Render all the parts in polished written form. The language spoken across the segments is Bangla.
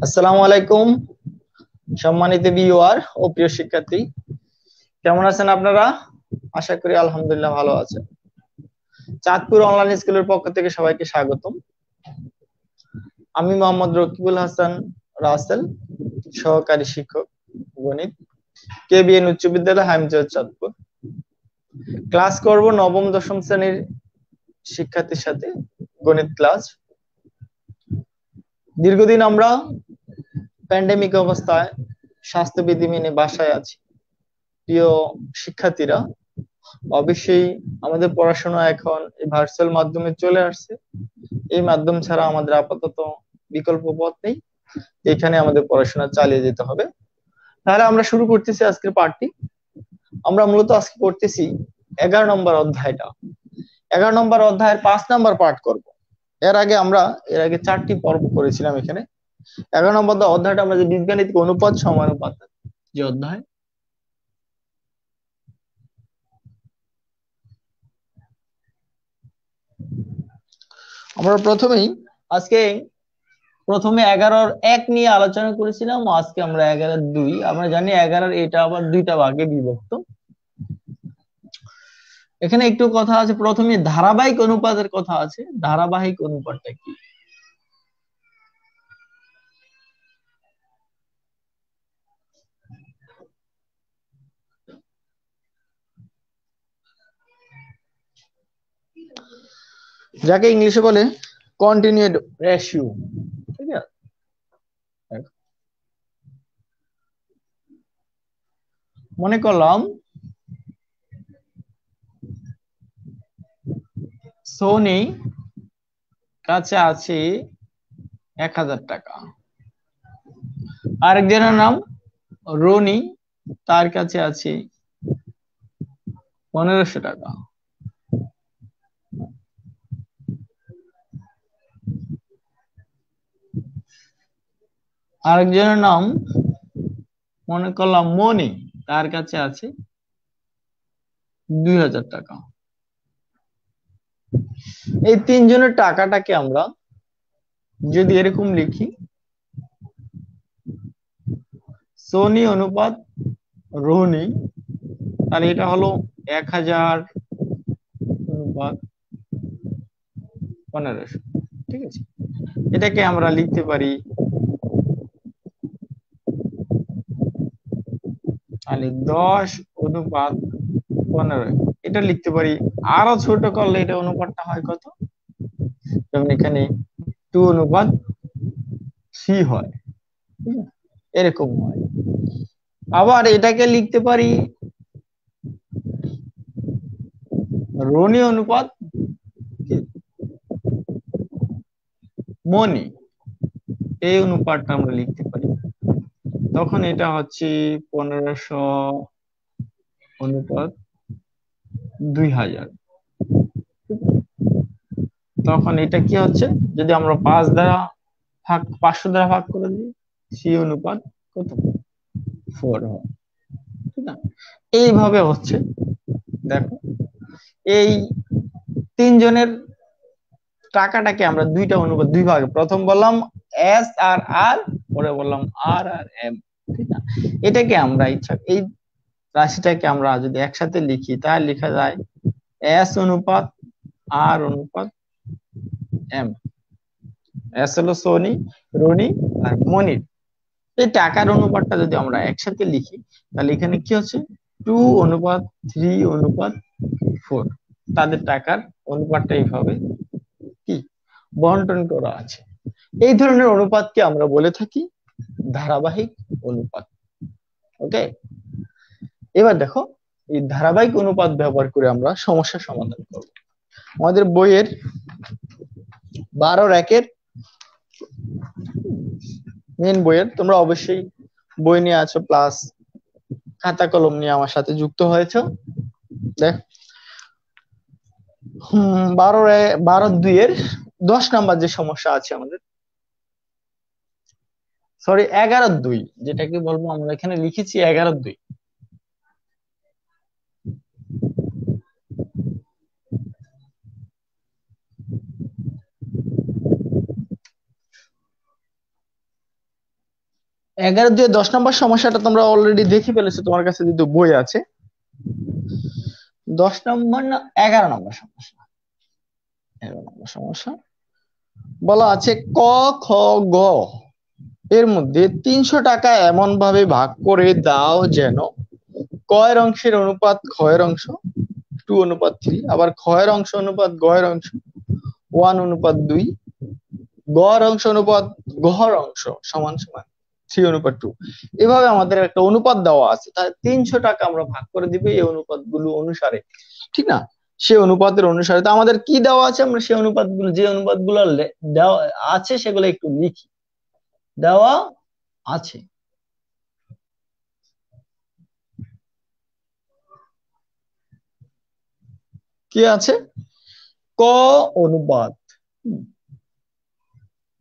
আসসালামু আলাইকুম সম্মানিত ভিউয়ার ও প্রিয় শিক্ষার্থী, কেমন আছেন আপনারা? আশা করি আলহামদুলিল্লাহ ভালো আছেন। চাঁদপুর অনলাইন স্কুলের পক্ষ থেকে সবাইকে স্বাগতম। আমি মোহাম্মদ রকিবুল হাসান রাসেল, সহকারী শিক্ষক গণিত, কেবিএন উচ্চ বিদ্যালয়, হামিদজত, চাঁদপুর। ক্লাস করব নবম দশম শ্রেণীর শিক্ষার্থীর সাথে, গণিত ক্লাস। দীর্ঘদিন আমরা প্যান্ডেমিক অবস্থায় স্বাস্থ্যবিধি মেনে বাসায় আছি। প্রিয় শিক্ষার্থীরা, অবশ্যই আমাদের পড়াশোনা এখন এই ভার্চুয়াল মাধ্যমে চলে আসছে। এই মাধ্যম ছাড়া আমাদের আপাতত বিকল্প পথ নেই। এখানে আমাদের পড়াশোনা চালিয়ে যেতে হবে। তাহলে আমরা শুরু করতেছি আজকের পাঠটি। আমরা মূলত আজকে করতেছি 11 নম্বর অধ্যায়টা। 11 নম্বর অধ্যায়ের 5 নম্বর পাঠ করব। এর আগে 4টি পর্ব করেছিলাম এখানে। 11 নম্বর অধ্যায়টা আমরা যে বীজগাণিতিক অনুপাত সমানুপাত যে অধ্যায়, আমরা প্রথমে 11-1 নিয়ে আলোচনা করেছিলাম। আজকে আমরা 11-2। আমরা জানি 11 এটা আবার দুইটা ভাগে বিভক্ত। এখানে একটু কথা আছে, প্রথমে ধারাবাহিক অনুপাতের কথা আছে। ধারাবাহিক অনুপাতটা কি? যাকে ইংলিশে বলে কন্টিনিউড রেশিও। ঠিক আছে, মনে করলাম সোনি কাছে আছে 1000 টাকা, আরেকজনের নাম রনি, তার কাছে আছে 1500 টাকা। আরেকজনের নাম মনে করলাম মনি, তার কাছে আছে 2000 টাকা। এই তিনজনের টাকাটাকে আমরা যদি এরকম লিখি, সোনি অনুপাত রোনি, তাহলে এটা হলো 1000 অনুপাত 1500। ঠিক আছে, এটাকে আমরা লিখতে পারি তাহলে 10 অনুপাত 15। এটা লিখতে পারি। আরো ছোট করলে এটা অনুপাতটা হয় কত? যেমন এখানে 2 অনুপাত 3 হয়, এরকম হয়। আবার এটাকে লিখতে পারি রনি অনুপাত মনি, এই অনুপাতটা আমরা লিখতে পারি। তখন এটা হচ্ছে 1500 অনুপাত 2000। তখন এটা কি হচ্ছে, যদি আমরা 500 দ্বারা ভাগ করে দিই, সি অনুপাত কত? 4 হয়। ঠিক না? এইভাবে হচ্ছে। দেখো, এই তিনজনের টাকাটাকে আমরা দুইটা অনুপাত, দুই ভাগে, প্রথম বললাম এস আর আর, পরে বললাম আর আর এম। ঠিক না? এটাকে আমরা এই রাশিটাকে আমরা যদি একসাথে লিখি, তাহলে লেখা যায় এস অনুপাত আর অনুপাত এম। এস হলো সোনি, রনি আর মনির। এই টাকার অনুপাতটা যদি আমরা একসাথে লিখি, তাহলে এখানে কি হচ্ছে, 2 অনুপাত 3 অনুপাত 4। তাদের টাকার অনুপাতটা এইভাবে কি বন্টন করা আছে। এই ধরনের অনুপাতকে আমরা বলে থাকি ধারাবাহিক অনুপাত। ওকে, এবার দেখো, এই ধারাবাহিক অনুপাত ব্যবহার করে আমরা সমস্যা সমাধান করব। আমাদের বইয়ের 12-1 মেন বইয়ের, তোমরা অবশ্যই বই নিয়ে আছো, প্লাস খাতা কলম নিয়ে আমার সাথে যুক্ত হয়েছে। দেখ, 12-2 10 নাম্বার যে সমস্যা আছে আমাদের, সরি 11-2, যেটাকে বলবো আমরা এখানে লিখেছি 11-2। 11 দিয়ে 10 নম্বর সমস্যাটা তোমরা অলরেডি দেখে ফেলেছো, তোমার কাছে যদি বই আছে। 10 নম্বর না 11 নম্বর সমস্যা, 11 নম্বর সমস্যা বলা আছে ক খ গ এর মধ্যে 300 টাকা এমন ভাবে ভাগ করে দাও যেন কয়ের অংশের অনুপাত ক্ষয়ের অংশ 2:3, আবার ক্ষয়ের অংশ অনুপাত গয়ের অংশ 1:2, গড় অংশ অনুপাত গড় অংশ সমান সমান 3:2। এভাবে আমাদের একটা অনুপাত দেওয়া আছে, তাহলে 300 টাকা আমরা ভাগ করে দিব এই অনুপাতগুলো অনুসারে, ঠিক না? সেই অনুপাতের অনুসারে তো আমাদের কি দেওয়া আছে, আমরা সেই অনুপাতগুলো, যে অনুপাতগুলো দেওয়া আছে সেগুলো একটু লিখি। দেওয়া আছে কি আছে, ক অনুপাত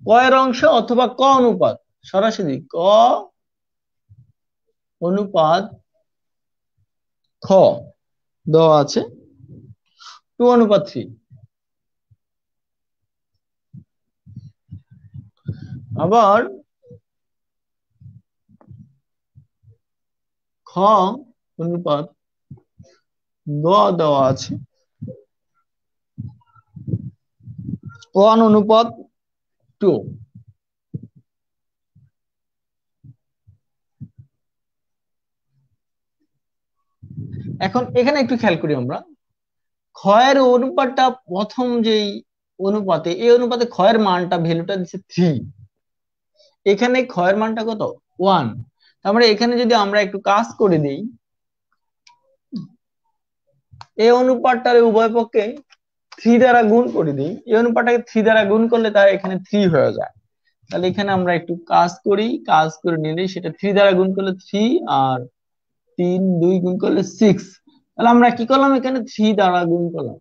কয়ের অংশ অথবা ক অনুপাত, সরাসরি ক অনুপাত খ দেওয়া আছে 2:3। আবার খ অনুপাত গ দেওয়া আছে 1:2। এখন এখানে একটু খেয়াল করি আমরা, ক্ষয়ের অনুপাতটা প্রথম যেই অনুপাতে, এই অনুপাতে ক্ষয়ের মানটা ভ্যালুটা দিচ্ছে 3, এখানে ক্ষয়ের মানটা কত 1। তারপরে এখানে যদি আমরা একটু কাজ করে দিই, এই অনুপাতটার উভয় পক্ষে 3 দ্বারা গুণ করে দিই, এই অনুপাতটাকে 3 দ্বারা গুণ করলে তার এখানে 3 হয়ে যায়। তাহলে এখানে আমরা একটু কাজ করি, কাজ করে নিলে সেটা 3 দ্বারা গুণ করলে 3, আর 3 2 গুণ করলে 6। তাহলে আমরা কি করলাম, এখানে 3 দ্বারা গুণ করলাম।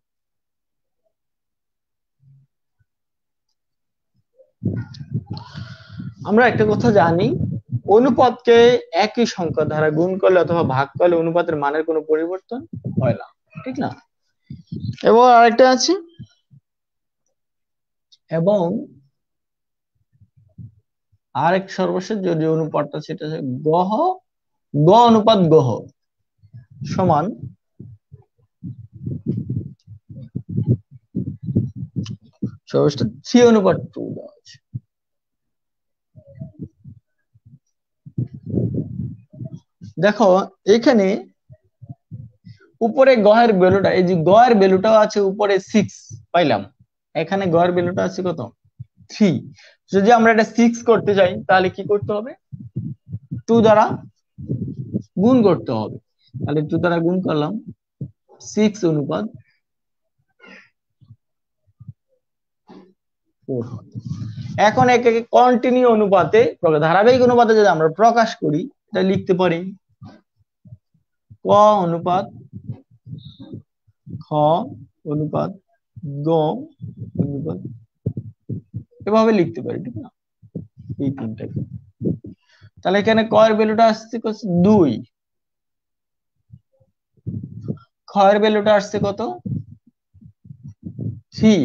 আমরা একটা কথা জানি, অনুপাতকে একই সংখ্যা দ্বারা গুণ করলে অথবা ভাগ করলে অনুপাতের মানের কোনো পরিবর্তন হয় না, ঠিক না? এবং আরেকটা আছে, এবং আরেক সর্বশেষ যদি অনুপাতটা সেটা গহ গ অনুপাত গহ সমান সর্বশেষ 3:2 দেওয়া আছে। দেখো এখানে উপরে গহের ভ্যালুটা, এই যে গয়ের ভ্যালুটাও আছে উপরে 6 পাইলাম, এখানে গয়ের ভ্যালুটা আছে কত 3। যদি আমরা এটা 6 করতে চাই তাহলে কি করতে হবে, 2 দ্বারা গুণ করতে হবে। তাহলে 2 দ্বারা গুণ করলাম 6:4। এখন একে কন্টিনিউ অনুপাতে, ধারাবাহিক অনুপাতে যদি আমরা প্রকাশ করি, এটা লিখতে পারি ক অনুপাত খ অনুপাত গ অনুপাত, এভাবে লিখতে পারি, ঠিক না? এই তিনটাকে। তাহলে এখানে ক এর ভ্যালুটা আসছে 2, খ এর ভ্যালুটা আসছে কত 3,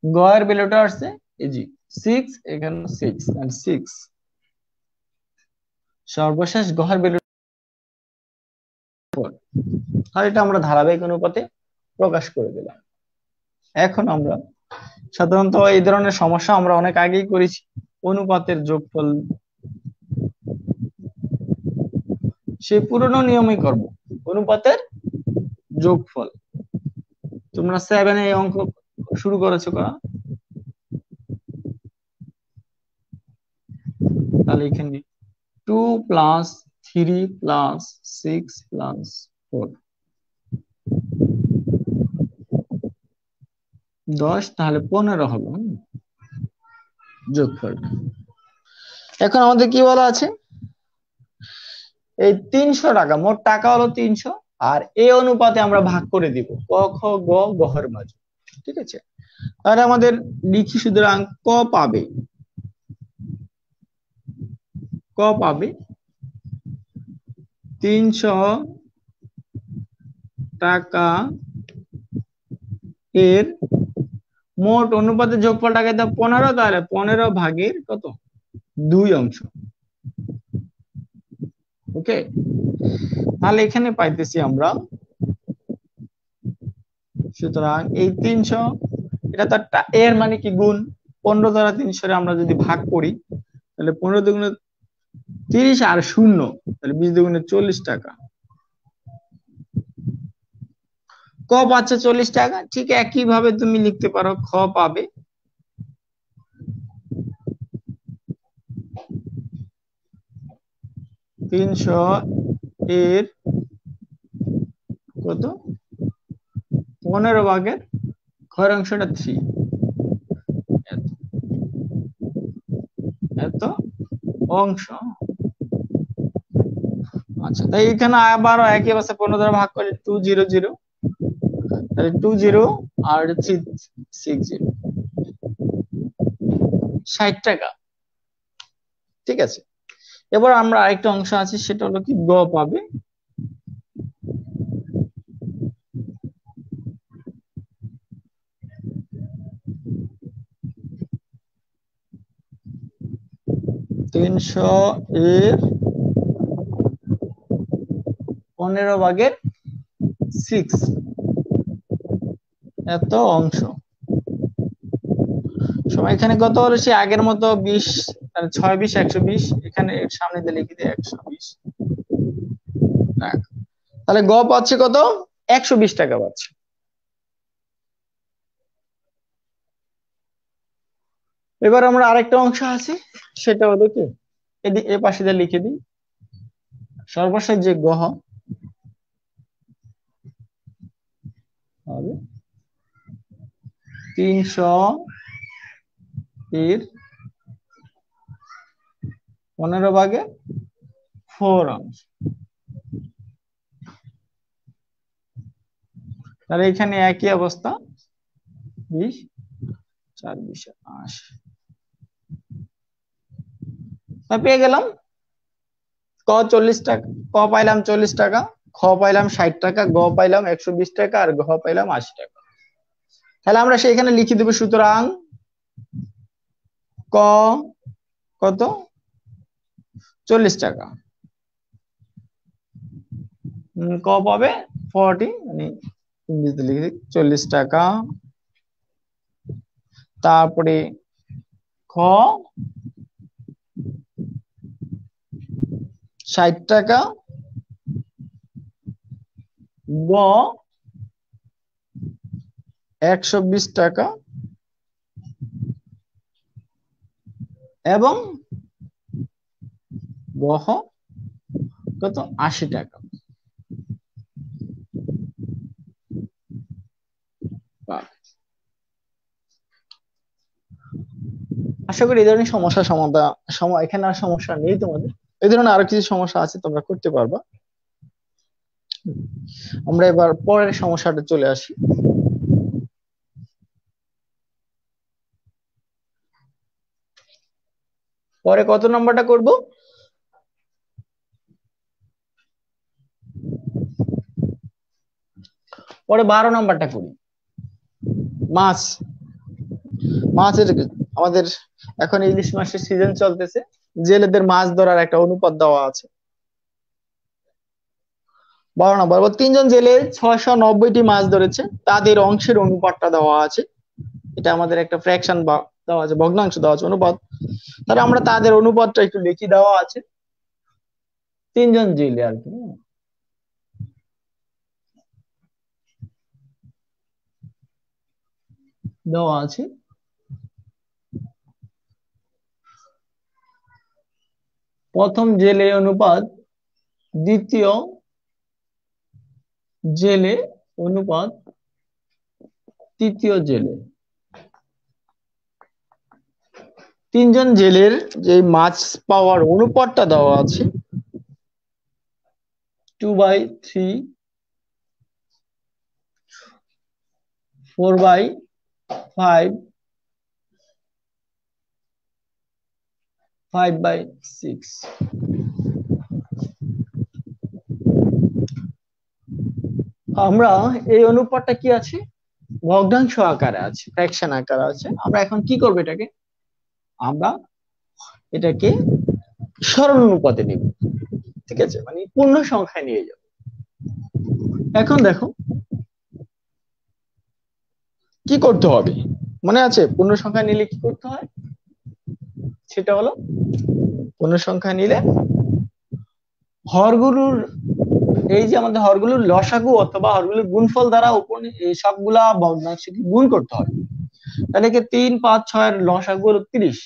গ এর ভ্যালুটা আসছে এই যে 6, এখানে 6 and 6। সর্বশেষ গ এর ভ্যালু 4। আর এটা আমরা ধারাবাহিক অনুপাতে প্রকাশ করে দিলাম। এখন আমরা সাধারণত এই ধরনের সমস্যা আমরা অনেক আগেই করেছি, অনুপাতের যোগফল সেই পুরনো নিয়মই করব, অনুপাতের যোগফল। তোমরা 7 এই অঙ্ক শুরু করেছো করা, তাহলে এখানে 2 + 3 + 6 + 4 10, তাহলে 15 হলো যোগফল। এখন আমাদের কি বলা আছে, এই 300 টাকা, মোট টাকা হলো 300, আর এই অনুপাতে আমরা ভাগ করে দিব ক খ গ গহর মাঝে, ঠিক আছে? তাহলে আমাদের লিখি, সুতরাং ক পাবে 300 টাকা এর মোট অনুপাতের যোগফলটাকে দাও 15, তাহলে 15 ভাগের কত 2 অংশ। ওকে, তাহলে এখানে পাইতেছি আমরা, সুতরাং এই 300, এটা তো এর মানে কি গুণ, 15 দ্বারা 300 আমরা যদি ভাগ করি তাহলে 15 দুগুণে 30 আর শূন্য, তাহলে 20 দুগুণে 40 টাকা। ক পাচ্ছে 40 টাকা, ঠিক একই ভাবে তুমি লিখতে পারো, খ পাবে 300 এর কত 15 ভাগের খয়ের অংশটা 3, এত অংশ। আচ্ছা, তাই এখানে আবারও একই অবস্থা 15 দ্বারা ভাগ করলে 200, তাহলে 20 আর 360, 60 টাকা। ঠিক আছে, এবার আমরা আরেকটা অংশ আছে, সেটা হলো কি গ পাবে 300 এর 15 ভাগের 6, এত অংশ। সময় এখানে কত হলো, সে আগের মতো 20, 6 20 120, এখানে সামনে দিয়ে লিখে দিই 120 টাকা। তাহলে গ পাচ্ছে কত 120 টাকা পাচ্ছে। এবার আমরা আরেকটা অংশ আছে, সেটা হলো কি এ পাশে দিয়ে লিখে দিই, সর্বশেষ যে গ হবে 300 এর 15 ভাগে 4 অংশ। তাহলে এখানে একই অবস্থা, 20 4 20 80, পেয়ে গেলাম ক 40 টাকা, ক পাইলাম 40 টাকা, খ পাইলাম 60 টাকা, গ পাইলাম 120 টাকা, আর ঘ পাইলাম 80 টাকা। তাহলে আমরা সেখানে লিখে দেব, সুতরাং ক কত 40 টাকা, ক পাবে 40, মানে ইংরেজিতে লিখে 40 টাকা। তারপরে খ 60 টাকা, গ 120 টাকা, এবং গহ কত 80 টাকা। আশা করি এই ধরনের সমস্যার সমাধান এখানে আর সমস্যা নেই তোমাদের। এই ধরনের আরো কিছু সমস্যা আছে, তোমরা করতে পারবা। আমরা এবার পরের সমস্যাটা চলে আসি। পরে কত নাম্বারটা করব, পরে 12 নাম্বারটা করি। মাছের আমাদের এখন ইলিশ মাছের সিজন চলতেছে, জেলেদের মাছ ধরার একটা অনুপাত দেওয়া আছে। 12 নম্বর, 3জন জেলে 690টি মাছ ধরেছে, তাদের অংশের অনুপাতটা দেওয়া আছে। এটা আমাদের একটা ফ্র্যাকশন দেওয়া আছে, ভগ্নাংশ দেওয়া আছে, অনুপাত। তাহলে আমরা তাদের অনুপাতটা একটু লিখে দেওয়া আছে, 3জন জেলে আর কি দেওয়া আছে। প্রথম জেলে অনুপাত দ্বিতীয় জেলে অনুপাত তৃতীয় জেলে। 3জন জেলের যে মাছ পাওয়ার অনুপাতটা দেওয়া আছে 2/3, 4/5, 5/6। আমরা এই অনুপাতটা কি আছে ভগ্নাংশ আকারে আছে, ফ্র্যাকশন আকারে আছে। আমরা এখন কি করব, আমরা এটাকে সরল অনুপাতে নিব, ঠিক আছে, মানে পূর্ণ সংখ্যায় নিয়ে যাব। এখন দেখো কি করতে হবে, মনে আছে পূর্ণ সংখ্যা নিলে কি করতে হয়? সেটা হলো পূর্ণ সংখ্যা নিলে হরগুলোর, এই যে আমাদের হরগুলোর লসাগু অথবা হরগুলোর গুণফল দ্বারা উপর এই সবগুলা ভগ্নাংশকে গুণ করতে হবে। তাহলে কি 3, 5, 6 এর লসাগু হলো 30,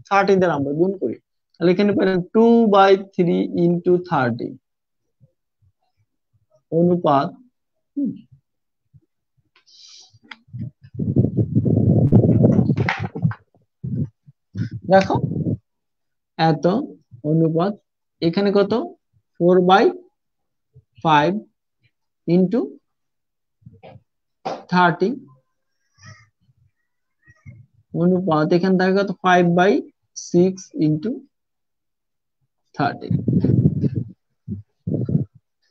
30 দ্বারা আমরা গুণ করি, তাহলে এখানে পাবেন 2/3 ইন্টু 30 অনুপাত, দেখো এত অনুপাত, এখানে কত 4/5 ইন্টু 30 অনুপাত, এখানে থাকে কত 5/6 ইন্টু 30।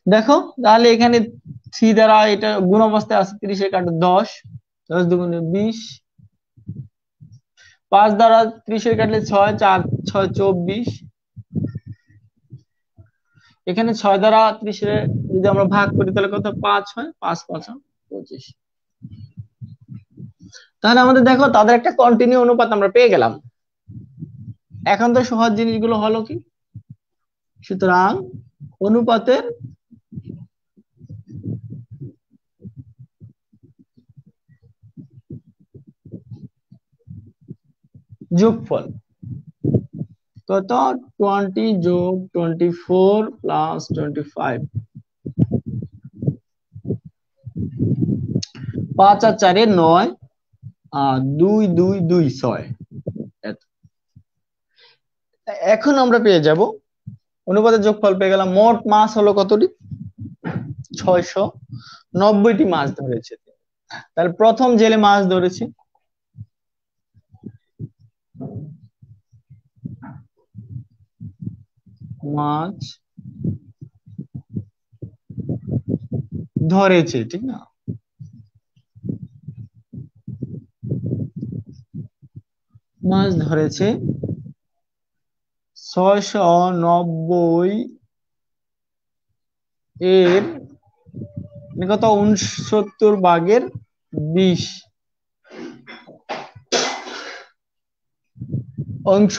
দেখো তাহলে এখানে 3 দ্বারা এটা গুণ অবস্থায় আছে, 30 এর কাটে 10, 10 দুগুণে 20, 5 দ্বারা 30 এর কাটলে 6, 4 6 24, এখানে 6 দ্বারা 30 এর যদি আমরা ভাগ করি তাহলে কত 5 হয়, 5 5 25। তাহলে আমাদের দেখো তাদের একটা কন্টিনিউ অনুপাত আমরা পেয়ে গেলাম। এখন তো সহজ জিনিসগুলো হলো কি, সুতরাং অনুপাতের যোগফল কত, 20 যোগ 24 প্লাস 25, 5 আর 4 9, আর 2 2 2 6। এখন আমরা পেয়ে যাব অনুপাতের যোগফল পেয়ে গেলাম। মোট মাস হলো কতটি, 690টি মাছ ধরেছে। তাহলে প্রথম জেলে মাছ ধরেছে, মাছ ধরেছে, ঠিক না, মাছ ধরেছে 690 এর কত 69/20 অংশ।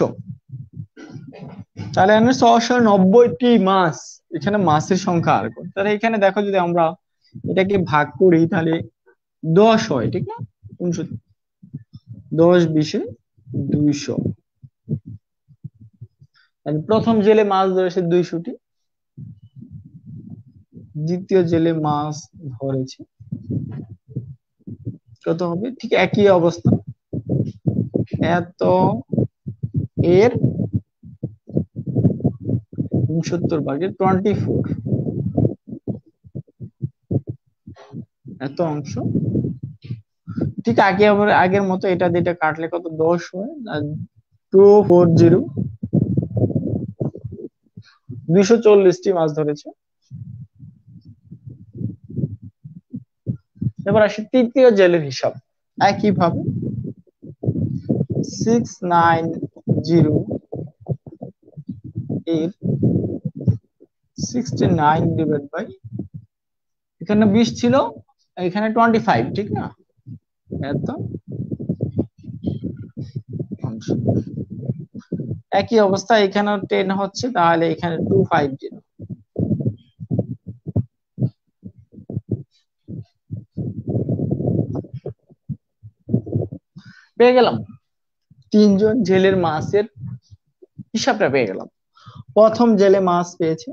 তাহলে এখানে 690টি মাছ, এখানে মাছের সংখ্যা আর কত, তাহলে এখানে দেখো যদি আমরা এটাকে ভাগ করি তাহলে 10 হয়, ঠিক না, 10 20 200। প্রথম জেলে মাছ ধরেছে 200টি, দ্বিতীয় জেলে মাছ ধরেছে কত হবে, ঠিক একই অবস্থা, এত এর 69/24, এত অংশ। ঠিক আগে আবার আগের মতো এটা যেটা কাটলে কত 10 হয়, 240 240টি মাছ ধরেছে। এবার আসি তৃতীয় জেলের হিসাব, একইভাবে 690 এর 69 ডিভাইড বাই, এখানে 20 ছিল, এখানে 25, ঠিক না, এত অংশ। একই অবস্থা এখানেও 10 হচ্ছে, তাহলে এখানে 250 পেয়ে গেলাম। তিনজন জেলের মাছের হিসাবটা পেয়ে গেলাম। প্রথম জেলে মাছ পেয়েছে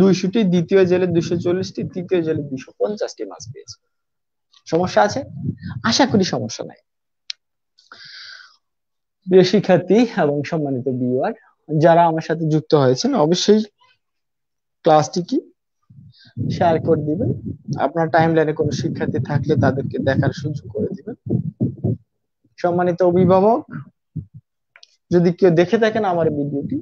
200টি, দ্বিতীয় জেলে 240টি, তৃতীয় জেলে 250টি মাছ পেয়েছে। সমস্যা আছে? আশা করি সমস্যা নাই। প্রিয় শিক্ষার্থী এবং সম্মানিত ভিউয়ার, যারা আমার সাথে যুক্ত হয়েছেন অবশ্যই ক্লাসটি কি শেয়ার করে দিবেন। আপনার টাইমলাইনে কোনো শিক্ষার্থী থাকলে তাদেরকে দেখার সুযোগ করে দিবেন। সম্মানিত অভিভাবক, যদি কেউ দেখে থাকেন আমার ভিডিওটি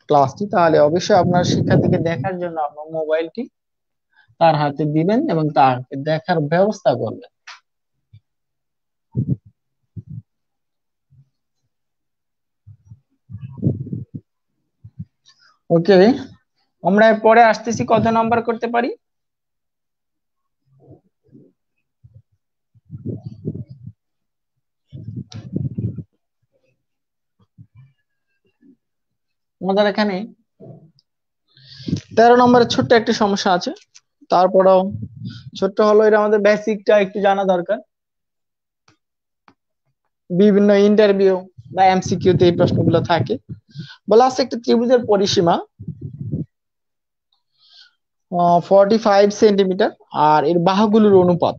ক্লাসটি, তাহলে অবশ্যই আপনার শিক্ষার্থীকে দেখার জন্য আপনার মোবাইলটি তার হাতে দিবেন এবং তাকে দেখার ব্যবস্থা করবেন। ওকে, আমরা পরে আসতেছি, কত নাম্বার করতে পারি? আমাদের এখানে 13 নম্বরের ছোট্ট একটি সমস্যা আছে, তারপরেও ছোট্ট হলো, এটা আমাদের বেসিকটা একটু জানা দরকার। বিভিন্ন ইন্টারভিউ বা এমসিকিউ তে এই প্রশ্নগুলো থাকে। বলা আছে একটা ত্রিভুজের পরিসীমা 45 সেন্টিমিটার আর এর বাহুগুলোর অনুপাত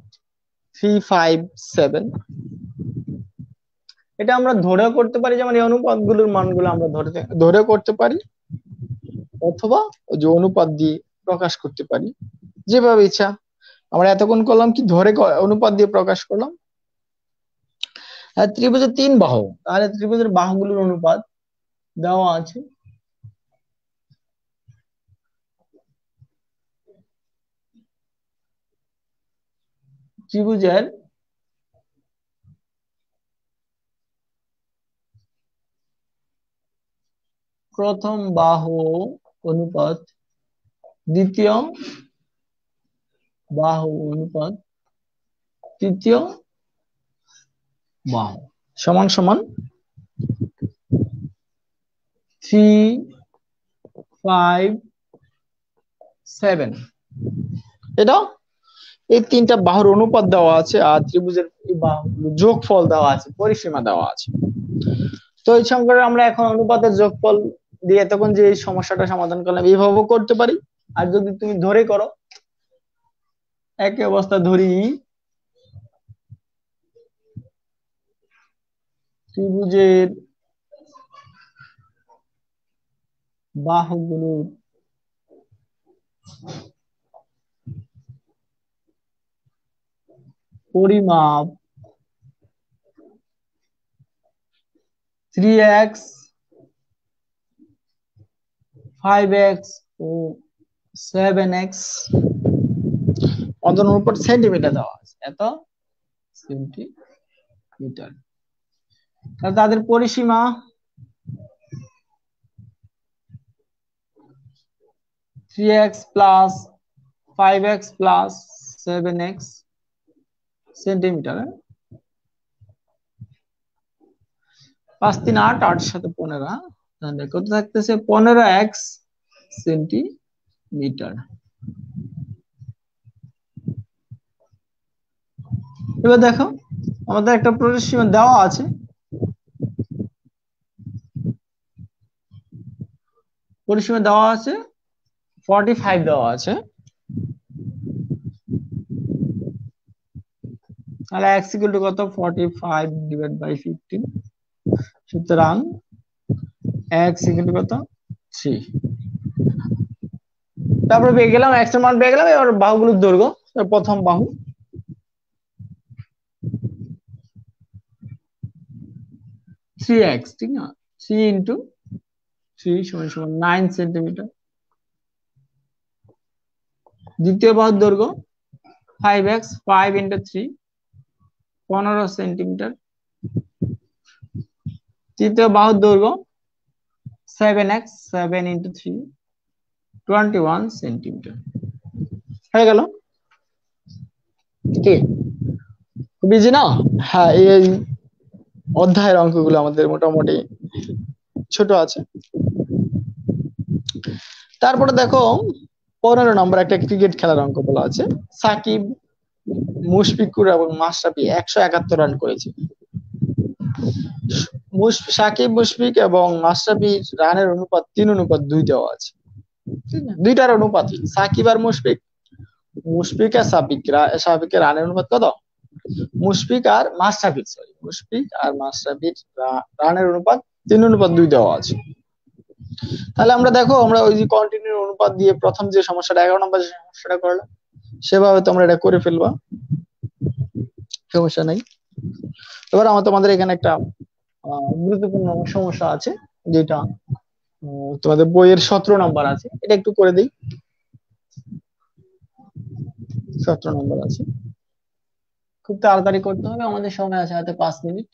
357। এটা আমরা ধরেও করতে পারি, যেমন এই অনুপাতগুলোর মানগুলো আমরা ধরেও করতে পারি, অথবা ওই যে অনুপাত দিয়ে প্রকাশ করতে পারি, যেভাবে ইচ্ছা। আমরা এতক্ষণ করলাম কি, ধরে অনুপাত দিয়ে প্রকাশ করলাম। আর ত্রিভুজের 3 বাহু, তাহলে ত্রিভুজের বাহুগুলোর অনুপাত দেওয়া আছে। ত্রিভুজের প্রথম বাহু অনুপাত দ্বিতীয় বাহু অনুপাত তৃতীয় বাহু সমান সমান 357। এটা এই 3টা বাহুর অনুপাত দেওয়া আছে, আর ত্রিভুজের এই বাহুগুলোর যোগফল দেওয়া আছে, পরিসীমা দেওয়া আছে। তো এই সংখ্যাটা আমরা এখন অনুপাতের যোগফল দিয়ে তখন যে এই সমস্যাটা সমাধান করলাম, এইভাবেও করতে পারি। আর যদি তুমি ধরে করো, একই অবস্থা ধরি, ত্রিভুজের বাহুগুলোর পরিমাপ 3x 5x ও 7x অন্তর উপর সেন্টিমিটার দেওয়া আছে, এত সেন্টিমিটার। তাহলে তাদের পরিসীমা 3x plus 5x plus 7x centimetre. 5 3 8, 8 সাথে 15, তাহলে কত থাকতেছে? 15x centimetre. এবার দেখো, আমাদের একটা পরিসীমা দেওয়া আছে, পরিসীমা দেওয়া আছে 45 দেওয়া আছে। তাহলে x ইকুয়াল টু কত? 45 ডিভাইড বাই 15। সুতরাং x ইকুয়াল টু কত? 3। তারপরে পেয়ে গেলাম x এর মান পেয়ে গেলাম। এবার বাহুগুলোর দৈর্ঘ্য, প্রথম বাহু 3x, ঠিক না? 3 ইন্টু 3 সমান সমান 9 সেন্টিমিটার। দ্বিতীয় বাহুর দৈর্ঘ্য 5x, 5 ইন্টু 3 15 সেন্টিমিটার। তৃতীয় বাহুর দৈর্ঘ্য 7x, 7 ইন্টু 3 21 সেন্টিমিটার। হয়ে গেল কি? খুব ইজি না? হ্যাঁ, এই অধ্যায়ের অঙ্কগুলো আমাদের মোটামুটি ছোট আছে। তারপরে দেখো 15 নম্বর একটা ক্রিকেট খেলার অঙ্ক বলা আছে। সাকিব, মুশফিকুর এবং মাশরাফি 171 রান করেছে। সাকিব, মুশফিক এবং মাশরাফির রানের অনুপাত 3:2 দেওয়া আছে, ঠিক না? দুইটার অনুপাত সাকিব আর মুশফিক, মুশফিক আর সাবিকের রানের অনুপাত কত? মুশফিক আর মাশরাফির, সরি, মুশফিক আর মাশরাফির রানের অনুপাত 3:2 দেওয়া আছে। তাহলে আমরা দেখো, আমরা ওই যে কন্টিনিউ অনুপাত দিয়ে প্রথম যে সমস্যাটা 11 নম্বর যে সমস্যাটা করলাম, সেভাবে তোমরা এটা করে ফেলবা, সমস্যা নাই। এবার আমার তোমাদের এখানে একটা গুরুত্বপূর্ণ সমস্যা আছে, যেটা তোমাদের বইয়ের 17 নম্বর আছে, এটা একটু করে দিই। 17 নম্বর আছে, খুব তাড়াতাড়ি করতে হবে, আমাদের সময় আছে হাতে 5 মিনিট।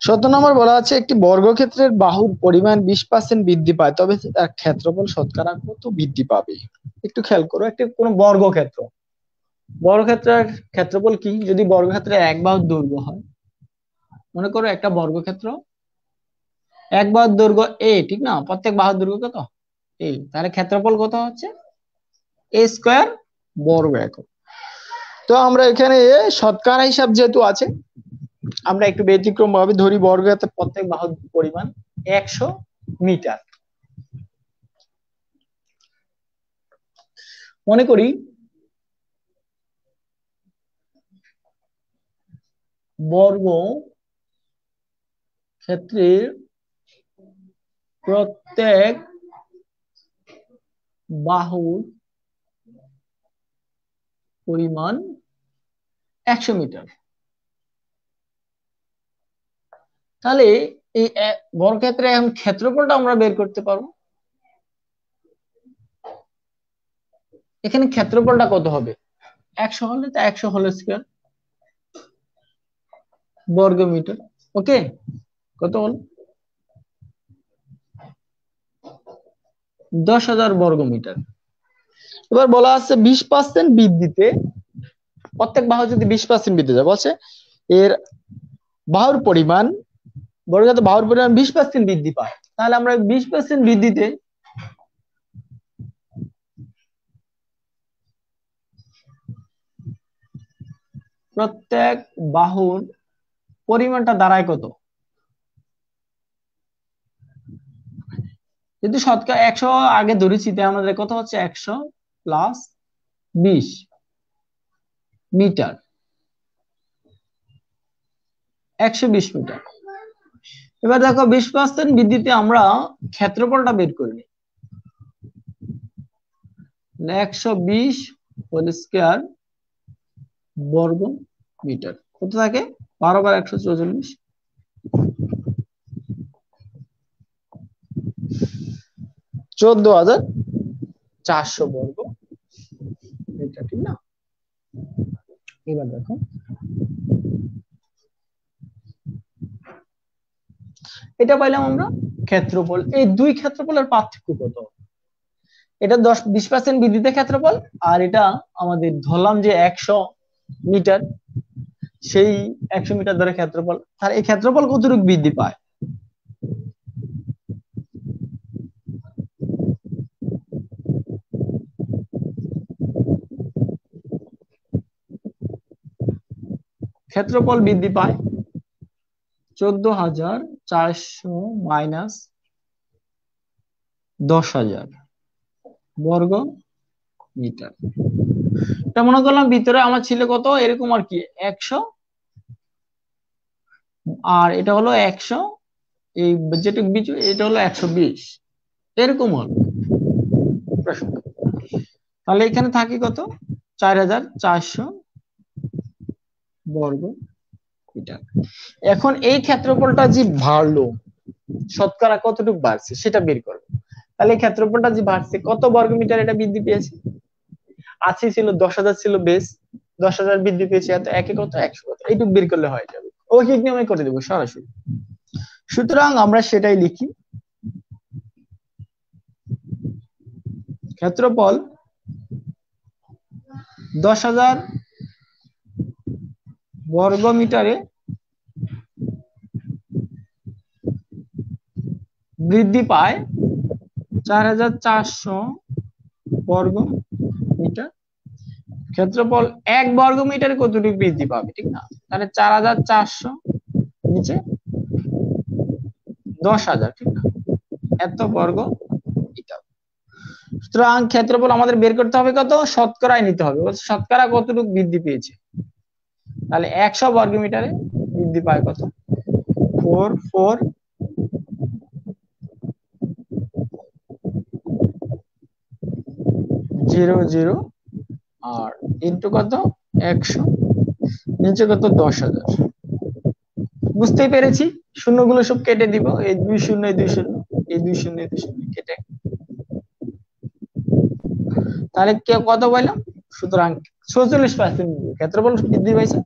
17 নম্বর বলা আছে একটি বর্গক্ষেত্রের বাহুর পরিমাণ 20% বৃদ্ধি পায়, তবে তার ক্ষেত্রফল শতকরা কত বৃদ্ধি পাবে? একটু খেয়াল করো, একটি কোন বর্গক্ষেত্রের ক্ষেত্রফল কি? যদি বর্গক্ষেত্রে এক বাহুর দৈর্ঘ্য হয়, মনে করো একটা বর্গক্ষেত্র এক বাহুর দৈর্ঘ্য এ, ঠিক না? প্রত্যেক বাহুর দৈর্ঘ্য কত? এ, তাহলে ক্ষেত্রফল কত হচ্ছে? এ স্কয়ার বর্গ একক। তো আমরা এখানে শতকরা হিসাব যেহেতু আছে, আমরা একটু ব্যতিক্রম ভাবে ধরি বর্গক্ষেত্রের প্রত্যেক বাহুর পরিমাণ 100 মিটার। মনে করি বর্গ ক্ষেত্রের প্রত্যেক বাহুর পরিমাণ 100 মিটার। তাহলে এই বর্গক্ষেত্রে এখন ক্ষেত্রফলটা আমরা বের করতে পারবো। এখানে ক্ষেত্রফলটা কত হবে? 100 হলে তা 100 হোল স্কয়ার বর্গ মিটার। ওকে, কত হল? 10,000 বর্গ মিটার। এবার বলা আছে 20% বৃদ্ধিতে, প্রত্যেক বাহু যদি 20% বৃদ্ধি যায়, বলছে এর বাহুর পরিমাণ, বর্গক্ষেত্রের বাহুর পরিমাণ 20% বৃদ্ধি পায়। তাহলে আমরা 20% বৃদ্ধিতে প্রত্যেক বাহুর পরিমাণটা দাঁড়ায় কত? যদি শতকরা 100 আগে ধরেছি, তাই আমাদের কত হচ্ছে? 100 প্লাস 20 মিটার, 120 মিটার। এবার দেখো 20% বৃদ্ধিতে আমরা ক্ষেত্রফলটা বের করে নিই। 120 হোল স্কয়ার বর্গ মিটার কত থাকে? 12 বার 144, 14,400 বর্গ মিটার, ঠিক না? এবার দেখো এটা পাইলাম আমরা ক্ষেত্রফল। এই দুই ক্ষেত্রফলের পার্থক্য কত? এটা 20% বৃদ্ধিতে ক্ষেত্রফল, আর এটা আমাদের ধরলাম যে 100 মিটার, সেই 100 মিটার ধরে ক্ষেত্রফল। আর এই ক্ষেত্রফল কতটুকু বৃদ্ধি পায়? ক্ষেত্রফল বৃদ্ধি পায় 14,400 মাইনাস 10,000 বর্গ মিটার। এটা মনে করলাম ভিতরে আমার ছিল কত, এরকম আর কি 100, আর এটা হলো 100, এই যেটুকু বিচু এটা হলো 120, এরকম হলো। তাহলে এখানে থাকে কত? 4,400 বর্গ মিটার। এখন এই ক্ষেত্রফলটা যে বাড়লো, শতকরা কতটুকু বাড়ছে সেটা বের করবো। তাহলে ক্ষেত্রফলটা যে বাড়ছে কত বর্গ মিটার এটা বৃদ্ধি পেয়েছে? আছে ছিল 10,000 ছিল বেস, 10,000 বৃদ্ধি পেয়েছে, এত একে কত? 100 কত? এইটুকু বের করলে হয়ে যাবে। ঐকিক নিয়মে করে দেবো সরাসরি। সুতরাং আমরা সেটাই লিখি, ক্ষেত্রফল 10,000 বর্গ মিটারে বৃদ্ধি পায় 4,400 বর্গ মিটার। ক্ষেত্রফল 1 বর্গ মিটারে কতটুকু বৃদ্ধি পাবে, ঠিক না? তাহলে 4,400 নিচে 10,000, ঠিক না? এত বর্গ মিটার। সুতরাং ক্ষেত্রফল আমাদের বের করতে হবে কত? শতকরায় নিতে হবে। বলছে শতকরা কতটুকু বৃদ্ধি পেয়েছে। তাহলে 100 বর্গ মিটারে বৃদ্ধি পায় কত? 4,4,0,0 আর ইন্টু কত? 100, নিচে কত? 10,000। বুঝতেই পেরেছি, শূন্যগুলো সব কেটে দিব, এই 2 শূন্য, এই 2 শূন্য, এই 2 শূন্য, এই 2 শূন্য কেটে। তাহলে কত পাইলাম? সুতরাং 46% ক্ষেত্রফল বৃদ্ধি পাইছে।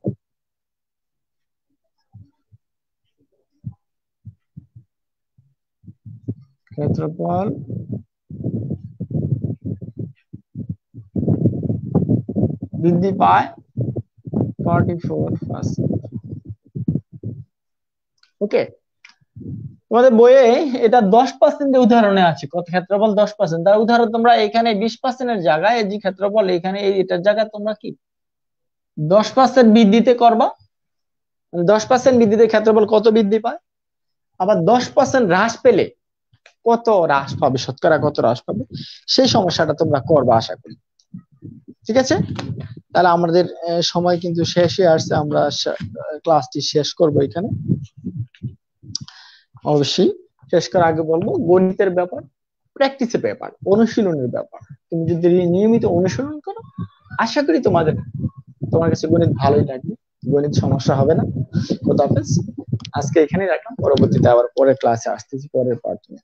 ক্ষেত্রফল বৃদ্ধি পায় 44%। ওকে, তোমাদের বইয়ে এটা 10% উদাহরণে আছে, কত ক্ষেত্রফল 10%, তার উদাহরণ তোমরা এখানে 20%-এর জায়গায় এই যে ক্ষেত্রফল এখানে এটার জায়গায় তোমরা কি 10% বৃদ্ধিতে করবা, 10% বৃদ্ধিতে ক্ষেত্রফল কত বৃদ্ধি পায়, আবার 10% হ্রাস পেলে কত হ্রাস পাবে, শতকরা কত হ্রাস পাবে, সেই সমস্যাটা তোমরা করবা আশা করি। ঠিক আছে, তাহলে আমাদের সময় কিন্তু শেষে আসছে, আমরা ক্লাসটি শেষ করব এখানে। অবশ্যই শেষ করার আগে বলবো, গণিতের ব্যাপার প্র্যাকটিসের ব্যাপার, অনুশীলনের ব্যাপার। তুমি যদি নিয়মিত অনুশীলন করো, আশা করি তোমার কাছে গণিত ভালোই লাগবে, গণিত সমস্যা হবে না। খোদা হাফেজ, আজকে এখানেই রাখলাম, পরবর্তীতে আবার পরের ক্লাসে আসতেছি, পরের পার্ট নিয়ে।